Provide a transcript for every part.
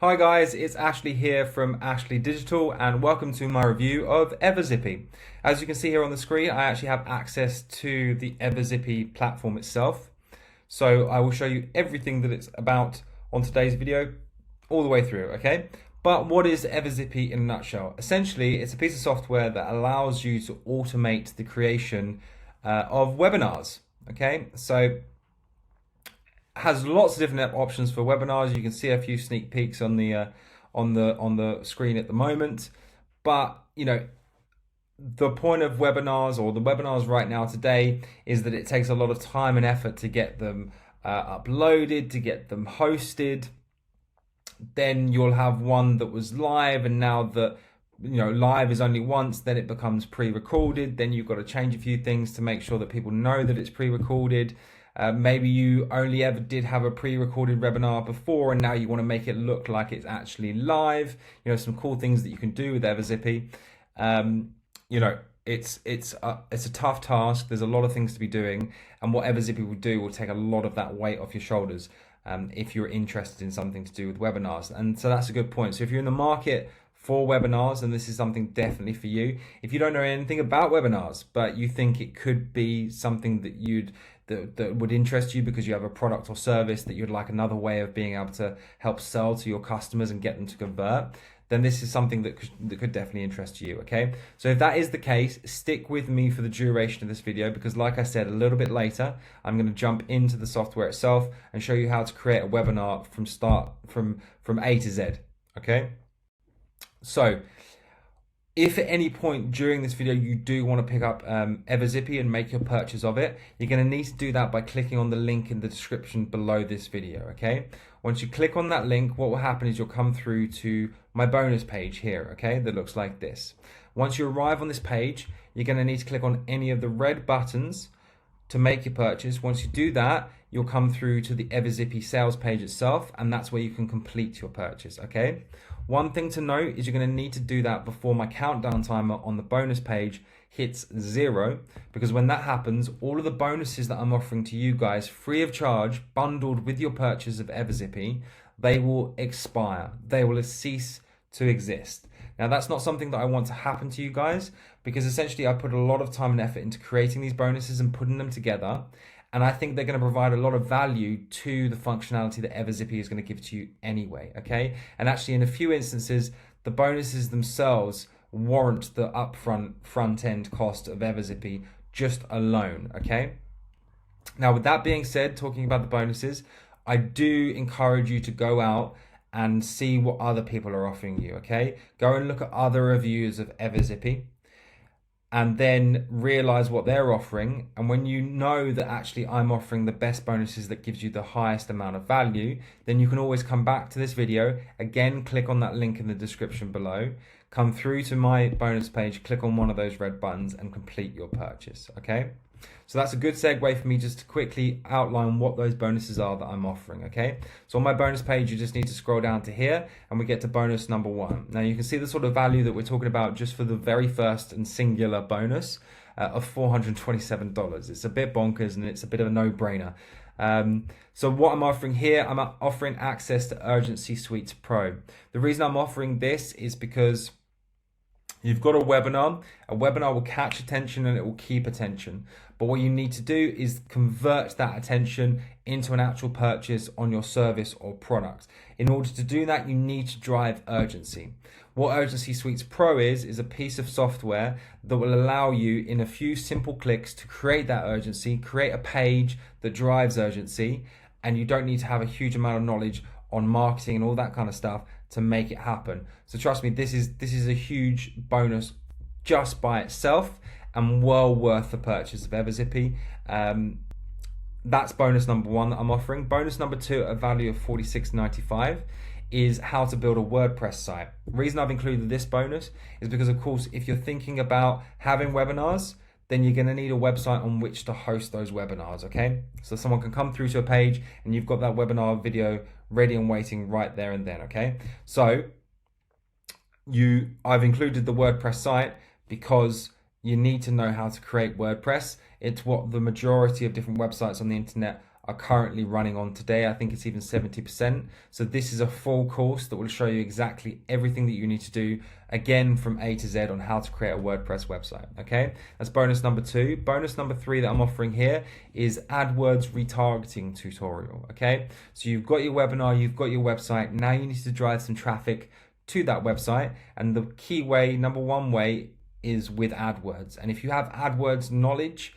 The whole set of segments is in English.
Hi guys, it's Ashley here from Ashley Digital and welcome to my review of Everzippy. As you can see here on the screen, I actually have access to the Everzippy platform itself. So I will show you everything that it's about on today's video all the way through, okay? But what is Everzippy in a nutshell? Essentially, it's a piece of software that allows you to automate the creation of webinars, okay? So has lots of different options for webinars. You can see a few sneak peeks on the screen at the moment. But the point of webinars, or the webinars right now today, is that it takes a lot of time and effort to get them uploaded, to get them hosted. Then you'll have one that was live, and now that live is only once, then it becomes pre-recorded. Then you've got to change a few things to make sure that people know that it's pre-recorded. Maybe you only ever did have a pre-recorded webinar before, and now you want to make it look like it's actually live. Some cool things that you can do with Everzippy. It's a tough task. There's a lot of things to be doing, and what Everzippy will do will take a lot of that weight off your shoulders if you're interested in something to do with webinars. And so that's a good point. So if you're in the market for webinars, and this is something definitely for you. If you don't know anything about webinars, but you think it could be something that would interest you because you have a product or service that you'd like another way of being able to help sell to your customers and get them to convert, then this is something that could definitely interest you, okay? So if that is the case, stick with me for the duration of this video, because like I said, a little bit later, I'm gonna jump into the software itself and show you how to create a webinar from A to Z, okay? So if at any point during this video you do want to pick up Everzippy and make your purchase of it, you're going to need to do that by clicking on the link in the description below this video, okay? Once you click on that link, what will happen is you'll come through to my bonus page here, okay? That looks like this. Once you arrive on this page, you're going to need to click on any of the red buttons to make your purchase. Once you do that, you'll come through to the Everzippy sales page itself, and that's where you can complete your purchase, okay? One thing to note is you're going to need to do that before my countdown timer on the bonus page hits 0, because when that happens, all of the bonuses that I'm offering to you guys free of charge, bundled with your purchase of Everzippy, they will expire. They will cease to exist. Now, that's not something that I want to happen to you guys, because essentially I put a lot of time and effort into creating these bonuses and putting them together. And I think they're going to provide a lot of value to the functionality that Everzippy is going to give to you anyway, okay? And actually, in a few instances, the bonuses themselves warrant the upfront front-end cost of Everzippy just alone, okay? Now, with that being said, talking about the bonuses, I do encourage you to go out and see what other people are offering you, okay? Go and look at other reviews of Everzippy, and then realize what they're offering. And when you know that actually I'm offering the best bonuses that gives you the highest amount of value, then you can always come back to this video, again, click on that link in the description below, come through to my bonus page, click on one of those red buttons and complete your purchase, okay? So that's a good segue for me just to quickly outline what those bonuses are that I'm offering, okay? So on my bonus page, you just need to scroll down to here and we get to bonus number 1. Now you can see the sort of value that we're talking about just for the very first and singular bonus of $427. It's a bit bonkers and it's a bit of a no-brainer. So what I'm offering here, I'm offering access to Urgency Suites Pro. The reason I'm offering this is because you've got a webinar will catch attention and it will keep attention. But what you need to do is convert that attention into an actual purchase on your service or product. In order to do that, you need to drive urgency. What Urgency Suites Pro is a piece of software that will allow you in a few simple clicks to create that urgency, create a page that drives urgency, and you don't need to have a huge amount of knowledge on marketing and all that kind of stuff to make it happen. So trust me, this is a huge bonus just by itself and well worth the purchase of Everzippy. That's bonus number 1 that I'm offering. Bonus number 2 at a value of $46.95 is how to build a WordPress site. The reason I've included this bonus is because, of course, if you're thinking about having webinars, then you're going to need a website on which to host those webinars, okay? So someone can come through to a page and you've got that webinar video ready and waiting right there and then, okay? So I've included the WordPress site because you need to know how to create WordPress. It's what the majority of different websites on the internet are currently running on today. I think it's even 70%. So this is a full course that will show you exactly everything that you need to do, again, from A to Z on how to create a WordPress website, okay? That's bonus number 2. Bonus number 3 that I'm offering here is AdWords retargeting tutorial, okay? So you've got your webinar, you've got your website, now you need to drive some traffic to that website, and the key way, number one way, is with AdWords. And if you have AdWords knowledge,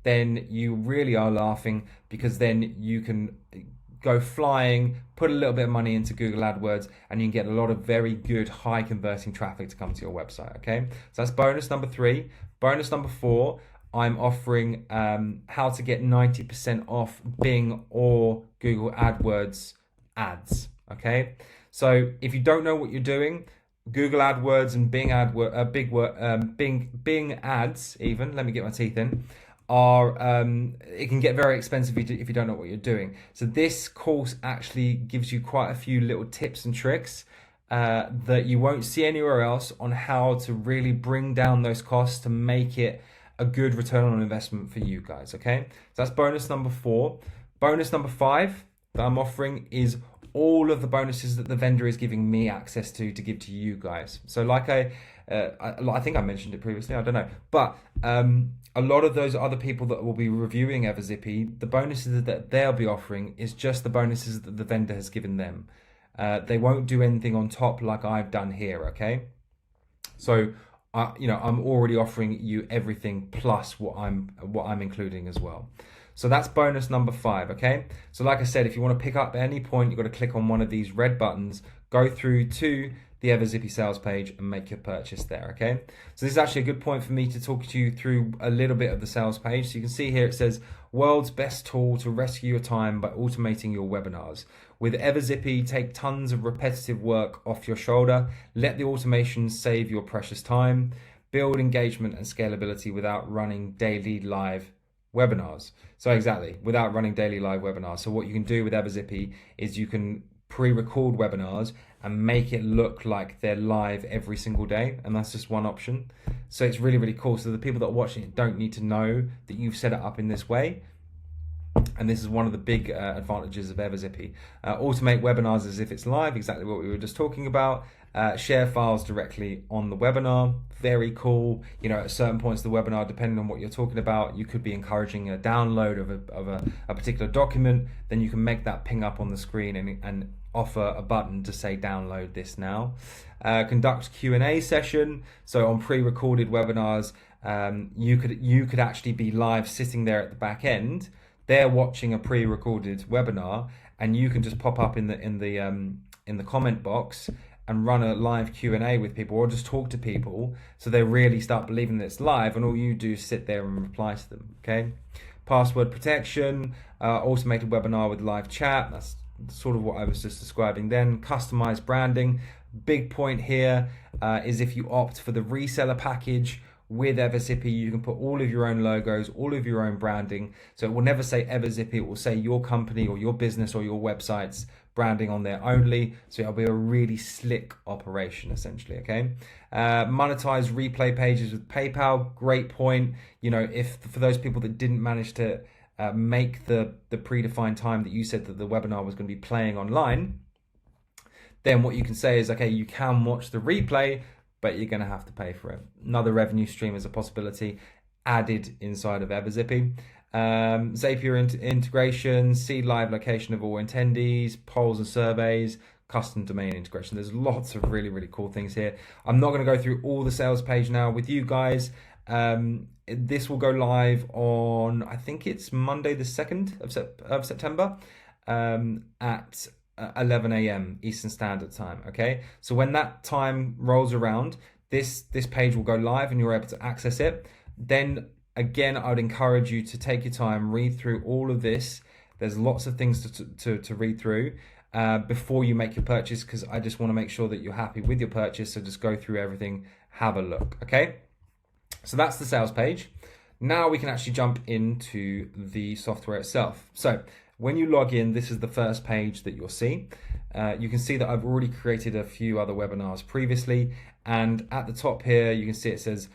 then you really are laughing, because then you can go flying, put a little bit of money into Google AdWords, and you can get a lot of very good high converting traffic to come to your website, okay? So that's bonus number 3. Bonus number 4, I'm offering how to get 90% off Bing or Google AdWords ads, okay? So if you don't know what you're doing, Google AdWords and Bing Bing ads, even, let me get my teeth in, are it can get very expensive if you don't know what you're doing. So this course actually gives you quite a few little tips and tricks that you won't see anywhere else on how to really bring down those costs to make it a good return on investment for you guys, okay? So that's bonus number 4. Bonus number 5 that I'm offering is all of the bonuses that the vendor is giving me access to give to you guys. So like I think I mentioned it previously, I don't know, but a lot of those other people that will be reviewing Everzippy, the bonuses that they'll be offering is just the bonuses that the vendor has given them. They won't do anything on top like I've done here, okay? So I'm already offering you everything plus what I'm including as well. So that's bonus number 5, okay? So like I said, if you want to pick up at any point, you've got to click on one of these red buttons, go through to the Everzippy sales page and make your purchase there, okay? So this is actually a good point for me to talk to you through a little bit of the sales page. So you can see here it says, world's best tool to rescue your time by automating your webinars. With Everzippy, take tons of repetitive work off your shoulder. Let the automations save your precious time. Build engagement and scalability without running daily live webinars. So exactly, without running daily live webinars. So what you can do with Everzippy is you can pre-record webinars and make it look like they're live every single day, and that's just one option. So it's really, really cool. So the people that are watching it don't need to know that you've set it up in this way. And this is one of the big advantages of Everzippy. Automate webinars as if it's live, exactly what we were just talking about. Share files directly on the webinar, very cool. You know, at certain points of the webinar, depending on what you're talking about, you could be encouraging a download of a particular document, then you can make that ping up on the screen and offer a button to say download this now. Conduct Q&A session. So on pre-recorded webinars, you could actually be live sitting there at the back end. They're watching a pre-recorded webinar, and you can just pop up in the comment box and run a live Q&A with people, or just talk to people, so they really start believing that it's live, and all you do is sit there and reply to them, okay? Password protection, automated webinar with live chat, that's sort of what I was just describing then. Customized branding, big point here is if you opt for the reseller package with Everzippy, you can put all of your own logos, all of your own branding. So it will never say Everzippy, it will say your company or your business or your website's branding on there only. So it'll be a really slick operation essentially, okay? Monetize replay pages with PayPal, great point. You know, if for those people that didn't manage to make the predefined time that you said that the webinar was going to be playing online, then what you can say is, okay, you can watch the replay, but you're going to have to pay for it. Another revenue stream is a possibility added inside of Everzippy. Zapier integration, see live location of all attendees, polls and surveys, custom domain integration. There's lots of really, really cool things here. I'm not going to go through all the sales page now with you guys. This will go live on, I think it's Monday the 2nd of September at 11 a.m. Eastern Standard Time, okay? So when that time rolls around, this page will go live and you're able to access it. Then again, I would encourage you to take your time, read through all of this. There's lots of things to read through before you make your purchase, because I just want to make sure that you're happy with your purchase. So just go through everything, have a look, okay? So that's the sales page. Now we can actually jump into the software itself. So when you log in, this is the first page that you'll see. You can see that I've already created a few other webinars previously. And at the top here, you can see it says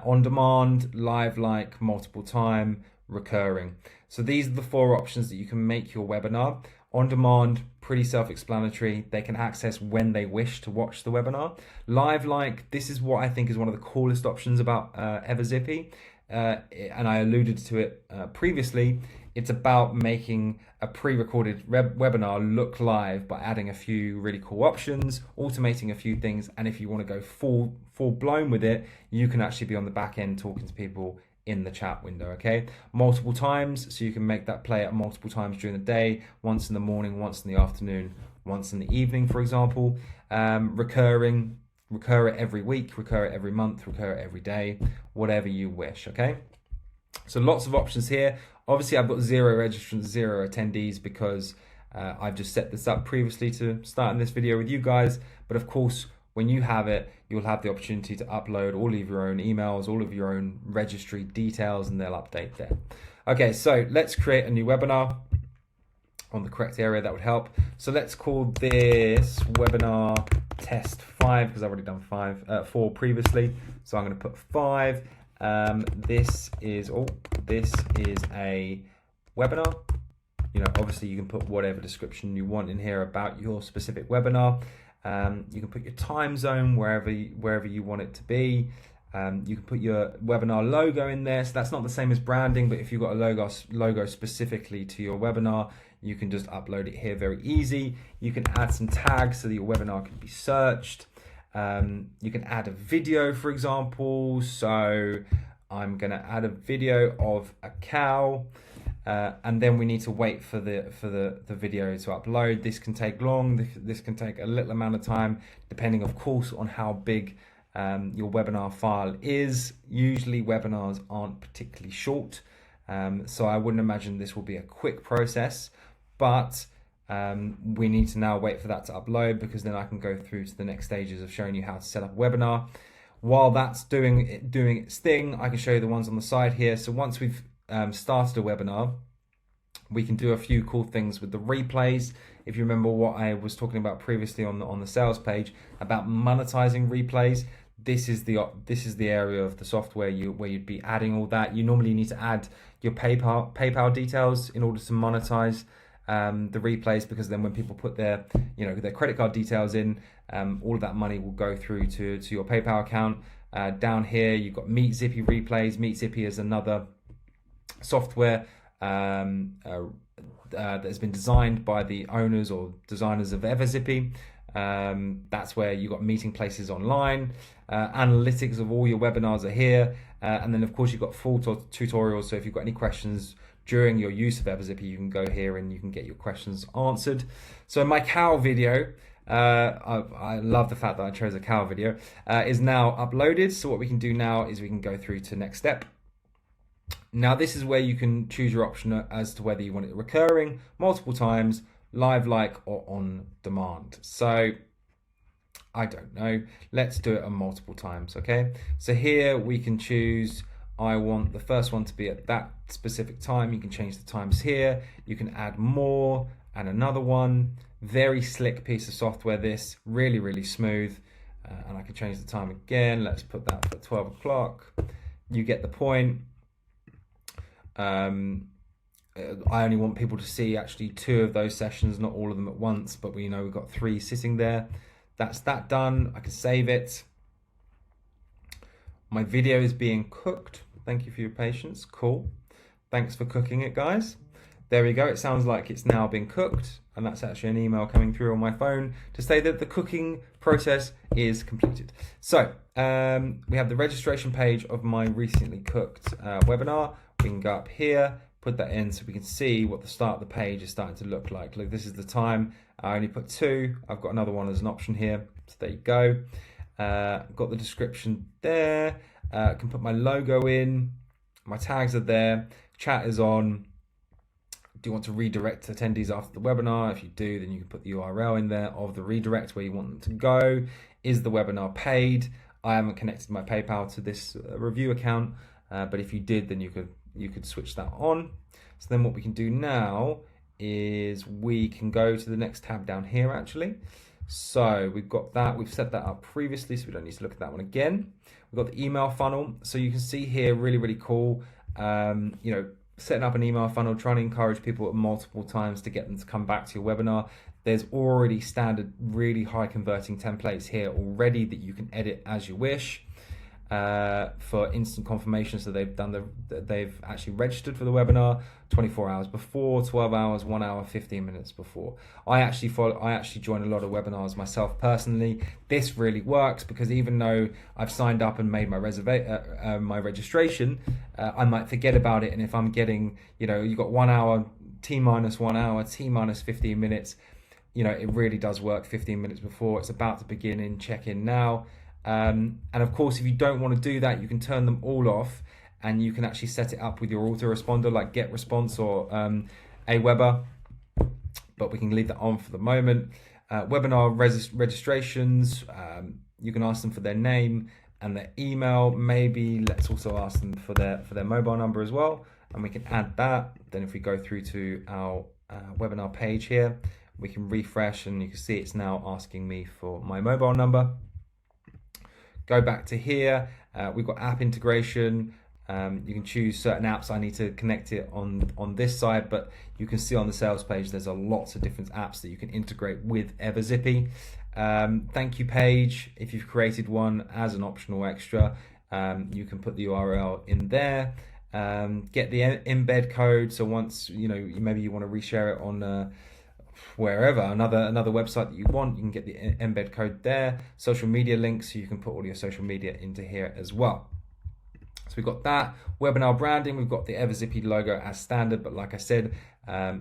on demand, live like, multiple time, recurring. So these are the 4 options that you can make your webinar. On demand, pretty self-explanatory. They can access when they wish to watch the webinar. Live like, this is what I think is one of the coolest options about Everzippy. And I alluded to it previously. It's about making a pre-recorded webinar look live by adding a few really cool options, automating a few things, and if you want to go full blown with it, you can actually be on the back end talking to people in the chat window, okay? Multiple times, so you can make that play at multiple times during the day, once in the morning, once in the afternoon, once in the evening, for example. Recurring, recur it every week, recur it every month, recur it every day, whatever you wish, okay? So lots of options here. Obviously, I've got 0 registrants, 0 attendees because I've just set this up previously to start in this video with you guys. But of course, when you have it, you'll have the opportunity to upload all of your own emails, all of your own registry details, and they'll update there. Okay, so let's create a new webinar on the correct area. That would help. So let's call this webinar test 5 because I've already done 4 previously. So I'm going to put 5. This is a webinar. You know, obviously you can put whatever description you want in here about your specific webinar. You can put your time zone wherever you want it to be. You can put your webinar logo in there. So that's not the same as branding, but if you've got a logo specifically to your webinar, you can just upload it here very easy. You can add some tags so that your webinar can be searched. You can add a video, for example. So I'm going to add a video of a cow. And then we need to wait for the video to upload. This can take long, this can take a little amount of time, depending of course on how big your webinar file is. Usually webinars aren't particularly short, so I wouldn't imagine this will be a quick process, but we need to now wait for that to upload because then I can go through to the next stages of showing you how to set up a webinar. While that's doing its thing, I can show you the ones on the side here. So once we've started a webinar, we can do a few cool things with the replays. If you remember what I was talking about previously on the sales page about monetizing replays, this is the area of the software where you'd be adding all that. You normally need to add your PayPal details in order to monetize the replays, because then when people put their credit card details in, all of that money will go through to your PayPal account. Down here you've got Meet-Zippy replays. Meet-Zippy is another software that has been designed by the owners or designers of Everzippy. That's where you got meeting places online. Analytics of all your webinars are here, and then of course you've got full tutorials. So if you've got any questions during your use of Everzippy, you can go here and you can get your questions answered. So my cow video, I love the fact that I chose a cow video, is now uploaded. So what we can do now is we can go through to next step. Now this is where you can choose your option as to whether you want it recurring, multiple times, live like, or on demand. So I don't know, let's do it on multiple times, okay? So here we can choose, I want the first one to be at that specific time. You can change the times here. You can add more and another one. Very slick piece of software, this, really, really smooth. And I can change the time again. Let's put that for 12 o'clock. You get the point. I only want people to see actually 2 of those sessions, not all of them at once, but we've got 3 sitting there. That's that done. I can save it. My video is being cooked. Thank you for your patience. Cool. Thanks for cooking it, guys. There we go. It sounds like it's now been cooked, and that's actually an email coming through on my phone to say that the cooking process is completed. So we have the registration page of my recently cooked webinar. We can go up here, put that in so we can see what the start of the page is starting to look like. Look, this is the time. I only put 2. I've got another one as an option here. So there you go. Got the description there. I can put my logo in. My tags are there. Chat is on. Do you want to redirect attendees after the webinar? If you do, then you can put the URL in there of the redirect where you want them to go. Is the webinar paid? I haven't connected my PayPal to this review account, but if you did, then you could switch that on. So then what we can do now is we can go to the next tab down here actually. So we've got that, we've set that up previously, so we don't need to look at that one again. We've got the email funnel. So you can see here, really, really cool. setting up an email funnel, trying to encourage people at multiple times to get them to come back to your webinar. There's already standard, really high converting templates here already that you can edit as you wish. For instant confirmation, so they've actually registered for the webinar 24 hours before, 12 hours, 1 hour, 15 minutes before. I actually join a lot of webinars myself personally. This really works because even though I've signed up and made my my registration, I might forget about it. And if I'm getting, you've got 1 hour, T minus 1 hour, T minus 15 minutes, it really does work 15 minutes before. It's about to begin in, check in now. And of course, if you don't want to do that, you can turn them all off and you can actually set it up with your autoresponder like GetResponse or Aweber, but we can leave that on for the moment. Webinar registrations, you can ask them for their name and their email. Maybe let's also ask them for their mobile number as well, and we can add that. Then if we go through to our webinar page here, we can refresh and you can see it's now asking me for my mobile number. Go back to here, we've got app integration. You can choose certain apps. I need to connect it on this side, but you can see on the sales page there's lots of different apps that you can integrate with Everzippy. Thank you page, if you've created one as an optional extra, you can put the URL in there. Get the embed code, so once maybe you want to reshare it on wherever, another website that you want, you can get the embed code there. Social media links, so you can put all your social media into here as well. So we've got that. Webinar branding, we've got the Everzippy logo as standard, but like I said,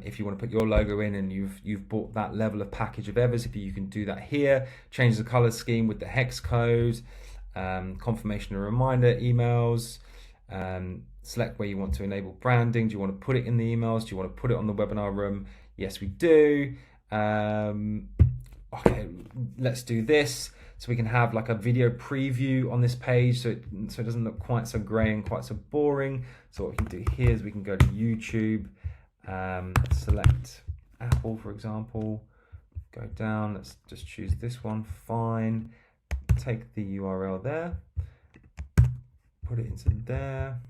if you want to put your logo in and you've bought that level of package of Everzippy, you can do that here. Change the color scheme with the hex code, confirmation and reminder emails, select where you want to enable branding. Do you want to put it in the emails? Do you want to put it on the webinar room? Yes, we do. Okay, let's do this. So we can have like a video preview on this page so it doesn't look quite so grey and quite so boring. So what we can do here is we can go to YouTube, select Apple, for example, go down, let's just choose this one, fine. Take the URL there, put it into there.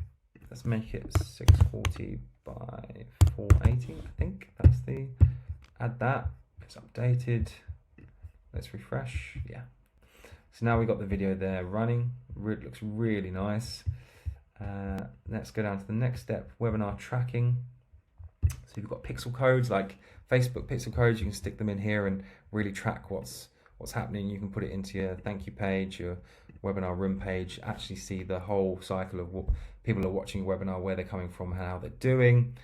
Let's make it 640 by 480, I think that's add that, it's updated, let's refresh, yeah. So now we've got the video there running, it looks really nice. Let's go down to the next step, webinar tracking. So you've got pixel codes, like Facebook pixel codes, you can stick them in here and really track what's happening. You can put it into your thank you page, your webinar room page, actually see the whole cycle of what people are watching your webinar, where they're coming from, how they're doing.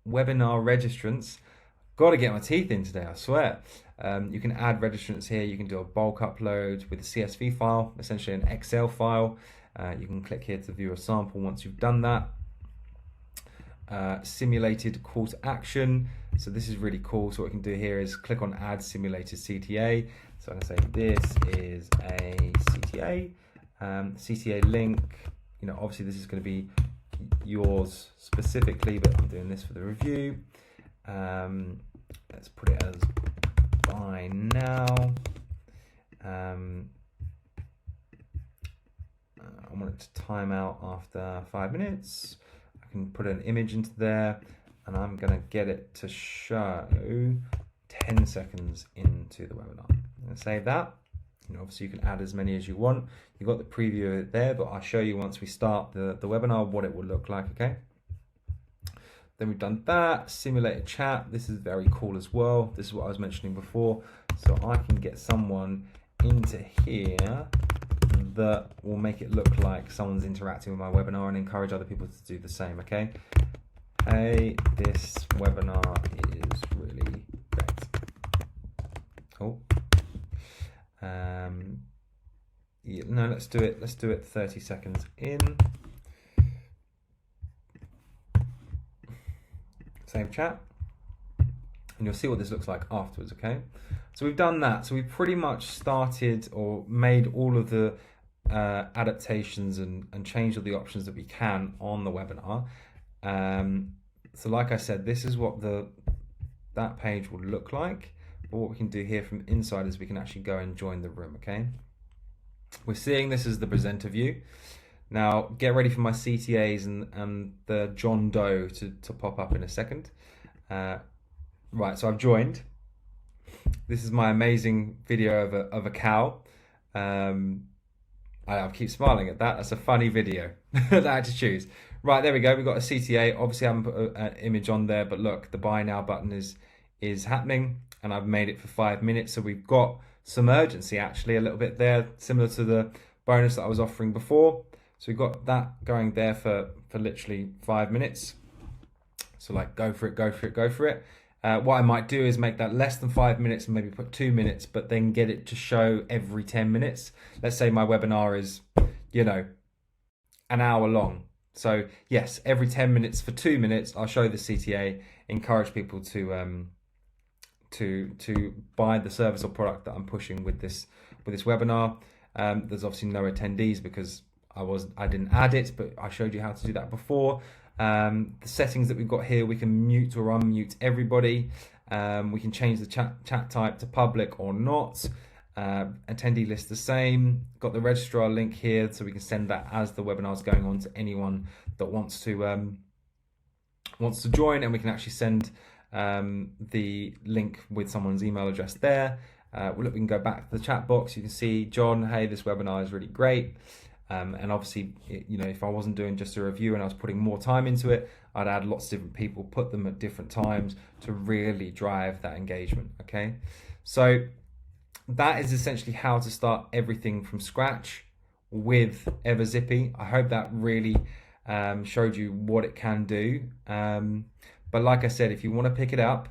Webinar registrants. Got to get my teeth in today, I swear. You can add registrants here. You can do a bulk upload with a CSV file, essentially an Excel file. You can click here to view a sample once you've done that. Simulated call to action. So this is really cool. So what we can do here is click on add simulated CTA. So I'm going to say this is a CTA. CTA link. Obviously this is going to be yours specifically, but I'm doing this for the review. Let's put it as buy now. I want it to time out after 5 minutes. I can put an image into there, and I'm going to get it to show 10 seconds into the webinar. I'm going to save that. Obviously you can add as many as you want. You've got the preview of it there, but I'll show you once we start the webinar what it will look like, okay? Then we've done that, simulated chat. This is very cool as well. This is what I was mentioning before. So I can get someone into here that will make it look like someone's interacting with my webinar and encourage other people to do the same, okay? Hey, this webinar is really great. Oh. Yeah, no, let's do it 30 seconds in. Save chat, and you'll see what this looks like afterwards, okay? So we've done that. So we've pretty much started or made all of the adaptations and changed all the options that we can on the webinar. So like I said, this is what that page will look like. But what we can do here from inside is we can actually go and join the room, okay? We're seeing this as the presenter view. Now, get ready for my CTAs and the John Doe to pop up in a second. Right, so I've joined. This is my amazing video of a cow. I keep smiling at that. That's a funny video that I had to choose. Right, there we go. We've got a CTA. Obviously, I haven't put an image on there, but look, the buy now button is happening, and I've made it for 5 minutes. So we've got some urgency, actually, a little bit there, similar to the bonus that I was offering before. So we've got that going there for literally 5 minutes. So like, go for it, go for it, go for it. What I might do is make that less than 5 minutes and maybe put 2 minutes, but then get it to show every 10 minutes. Let's say my webinar is, you know, an hour long. So yes, every 10 minutes for 2 minutes, I'll show the CTA, encourage people to buy the service or product that I'm pushing with this webinar. There's obviously no attendees because I didn't add it, but I showed you how to do that before. The settings that we've got here, we can mute or unmute everybody. We can change the chat type to public or not. Attendee list the same. Got the registrar link here, so we can send that as the webinar is going on to anyone that wants to join, and we can actually send the link with someone's email address there. Look, we can go back to the chat box. You can see, John, hey, this webinar is really great. And obviously, you know, if I wasn't doing just a review and I was putting more time into it, I'd add lots of different people, put them at different times to really drive that engagement. Okay, so that is essentially how to start everything from scratch with Everzippy. I hope that really showed you what it can do. But like I said, if you want to pick it up,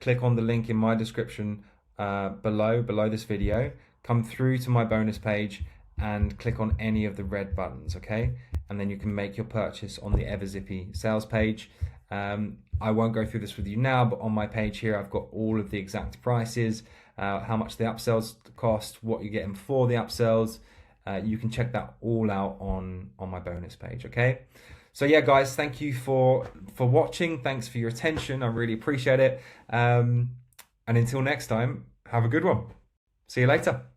click on the link in my description below this video, come through to my bonus page and click on any of the red buttons, okay? And then you can make your purchase on the Everzippy sales page. I won't go through this with you now, but on my page here, I've got all of the exact prices, how much the upsells cost, what you're getting for the upsells. You can check that all out on my bonus page, okay? So yeah, guys, thank you for watching. Thanks for your attention. I really appreciate it. And until next time, have a good one. See you later.